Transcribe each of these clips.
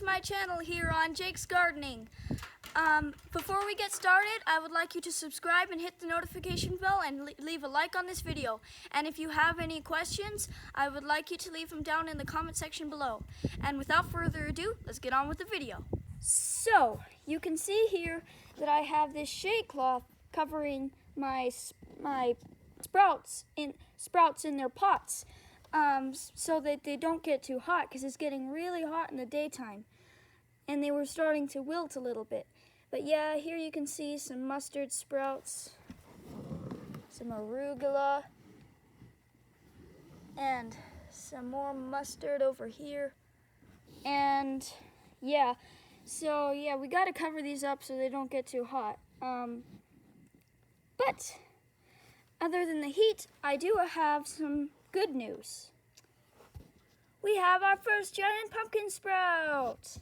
my channel here on Jake's Gardening. Before we get started, I would like you to subscribe and hit the notification bell and leave a like on this video. And if you have any questions, I would like you to leave them down in the comment section below. And without further ado, let's get on with the video. So, you can see here that I have this shade cloth covering my sprouts in their pots. So that they don't get too hot, because it's getting really hot in the daytime and they were starting to wilt a little bit. But yeah, here you can see some mustard sprouts, some arugula, and some more mustard over here. And yeah, so yeah, we got to cover these up so they don't get too hot. But other than the heat, I do have some good news. We have our first giant pumpkin sprout.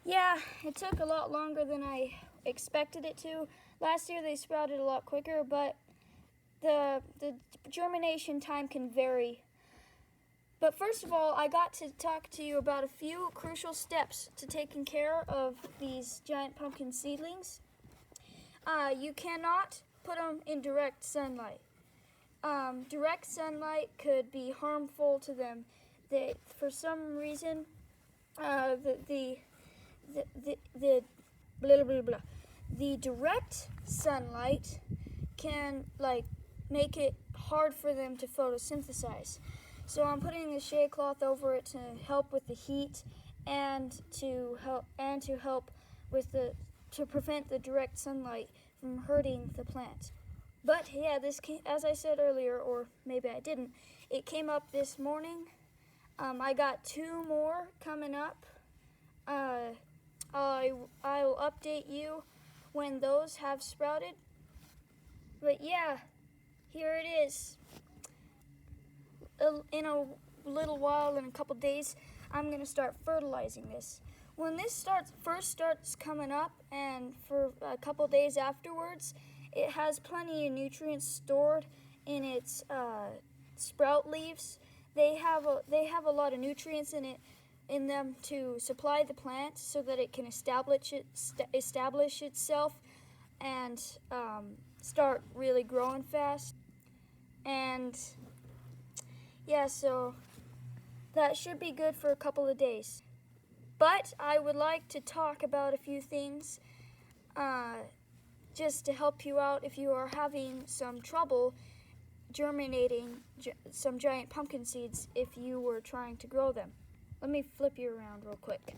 Yeah, it took a lot longer than I expected it to. Last year they sprouted a lot quicker, but the germination time can vary. But first of all, I got to talk to you about a few crucial steps to taking care of these giant pumpkin seedlings. You cannot put them in direct sunlight. Direct sunlight could be harmful to them. For some reason, the direct sunlight can make it hard for them to photosynthesize. So I'm putting a shade cloth over it to help with the heat and to prevent the direct sunlight from hurting the plant. But yeah, this came, as I said earlier, or maybe I didn't, it came up this morning. I got 2 more coming up. I will update you when those have sprouted. But yeah, here it is. In a little while, in a couple days, I'm going to start fertilizing this. When this first starts coming up, and for a couple days afterwards, it has plenty of nutrients stored in its sprout leaves. They have a lot of nutrients in them to supply the plant so that it can establish itself and start really growing fast. And yeah, so that should be good for a couple of days. But I would like to talk about a few things just to help you out if you are having some trouble germinating some giant pumpkin seeds if you were trying to grow them. Let me flip you around real quick.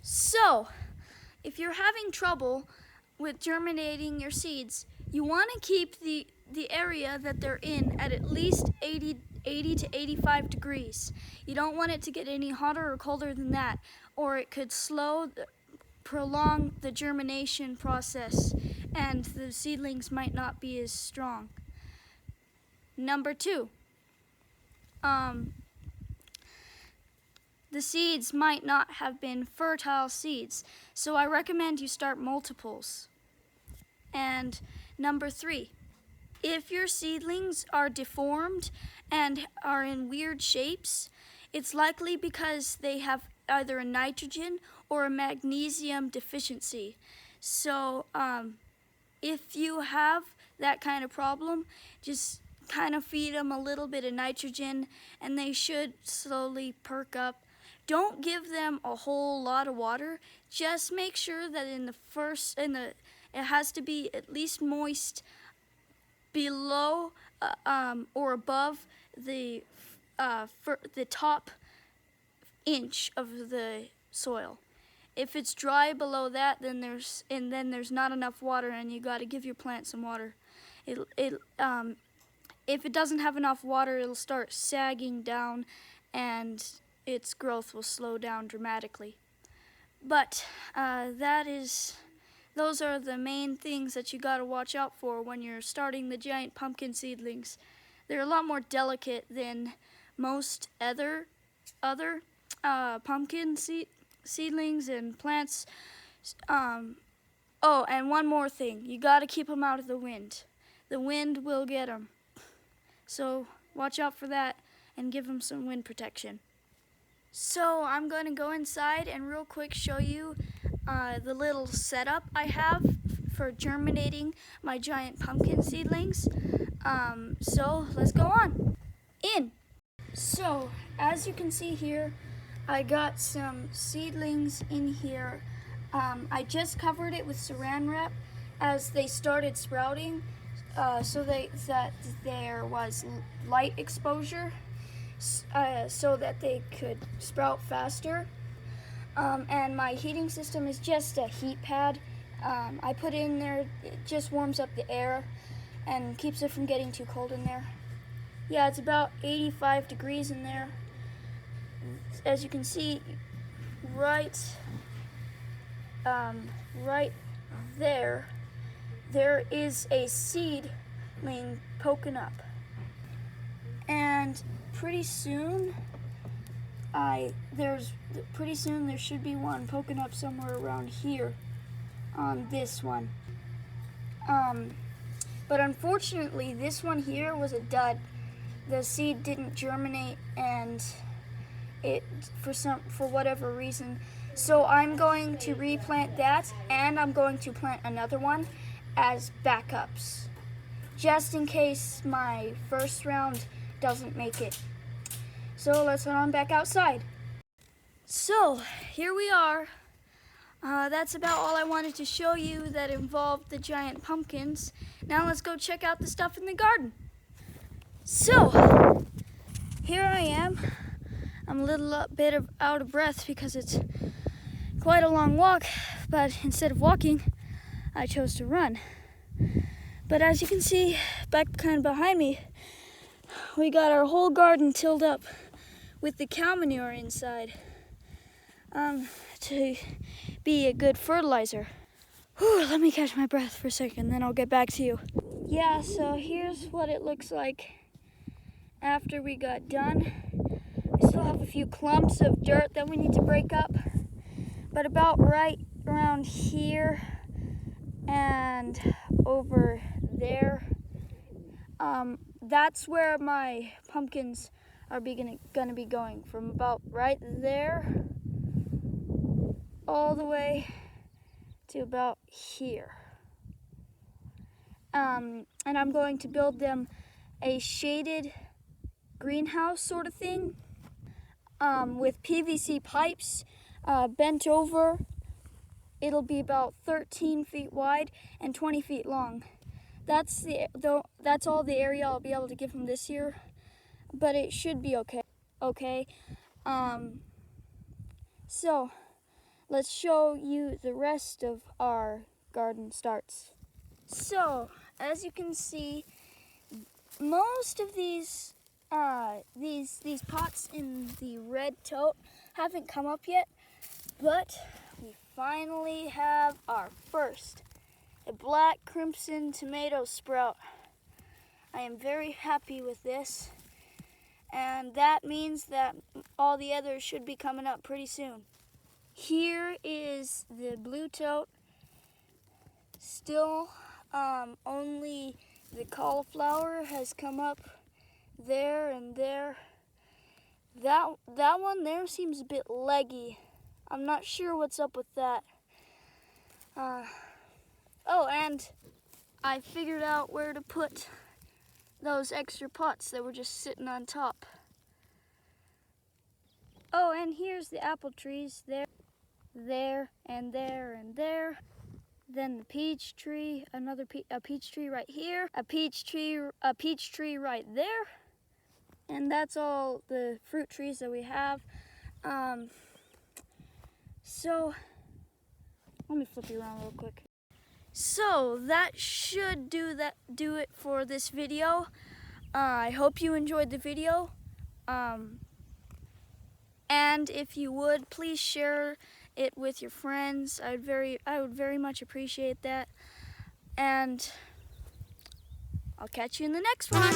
So, if you're having trouble with germinating your seeds, you want to keep the area that they're in at least 80 to 85 degrees. You don't want it to get any hotter or colder than that, or it could prolong the germination process and the seedlings might not be as strong. Number 2, the seeds might not have been fertile seeds, so I recommend you start multiples. And number 3, if your seedlings are deformed and are in weird shapes, it's likely because they have either a nitrogen or a magnesium deficiency. So if you have that kind of problem, just kind of feed them a little bit of nitrogen and they should slowly perk up. Don't give them a whole lot of water. Just make sure that it has to be at least moist below or above the top inch of the soil. If it's dry below that, then there's not enough water, and you got to give your plant some water. If it doesn't have enough water, it'll start sagging down, and its growth will slow down dramatically. But those are the main things that you got to watch out for when you're starting the giant pumpkin seedlings. They're a lot more delicate than most other pumpkin seedlings and plants. Oh, and one more thing. You got to keep them out of the wind. The wind will get them. So watch out for that and give them some wind protection. So I'm going to go inside and real quick show you the little setup I have for germinating my giant pumpkin seedlings. So let's go on. In. So as you can see here, I got some seedlings in here. I just covered it with saran wrap as they started sprouting, so that there was light exposure, so that they could sprout faster. And my heating system is just a heat pad. I put it in there, it just warms up the air and keeps it from getting too cold in there. Yeah, it's about 85 degrees in there. As you can see, right there is a seedling poking up. And pretty soon there should be one poking up somewhere around here on this one. But unfortunately, this one here was a dud. The seed didn't germinate, and for whatever reason. So I'm going to replant that, and I'm going to plant another one as backups, just in case my first round doesn't make it. So let's head on back outside. So here we are. That's about all I wanted to show you that involved the giant pumpkins. Now let's go check out the stuff in the garden. So here I am. I'm a little bit out of breath because it's quite a long walk, but instead of walking, I chose to run. But as you can see back kind of behind me, we got our whole garden tilled up with the cow manure inside to be a good fertilizer. Whew, let me catch my breath for a second, then I'll get back to you. Yeah, so here's what it looks like after we got done. I still have a few clumps of dirt that we need to break up, but about right around here and over there, that's where my pumpkins are gonna be going, from about right there all the way to about here. And I'm going to build them a shaded greenhouse sort of thing, with PVC pipes bent over. It'll be about 13 feet wide and 20 feet long. That's all the area I'll be able to give them this year, but it should be okay. So let's show you the rest of our garden starts. So as you can see, most of these pots in the red tote haven't come up yet, but we finally have our first, a black crimson tomato sprout. I am very happy with this, and that means that all the others should be coming up pretty soon. Here is the blue tote. Still, only the cauliflower has come up there and there. That one there seems a bit leggy. I'm not sure what's up with that. Oh, and I figured out where to put those extra pots that were just sitting on top. Oh, and here's the apple trees there, and there, and there. Then the peach tree, a peach tree right here, a peach tree right there. And that's all the fruit trees that we have. So let me flip you around real quick. So that should do it for this video. I hope you enjoyed the video. And if you would, please share it with your friends. I would very much appreciate that. And I'll catch you in the next one.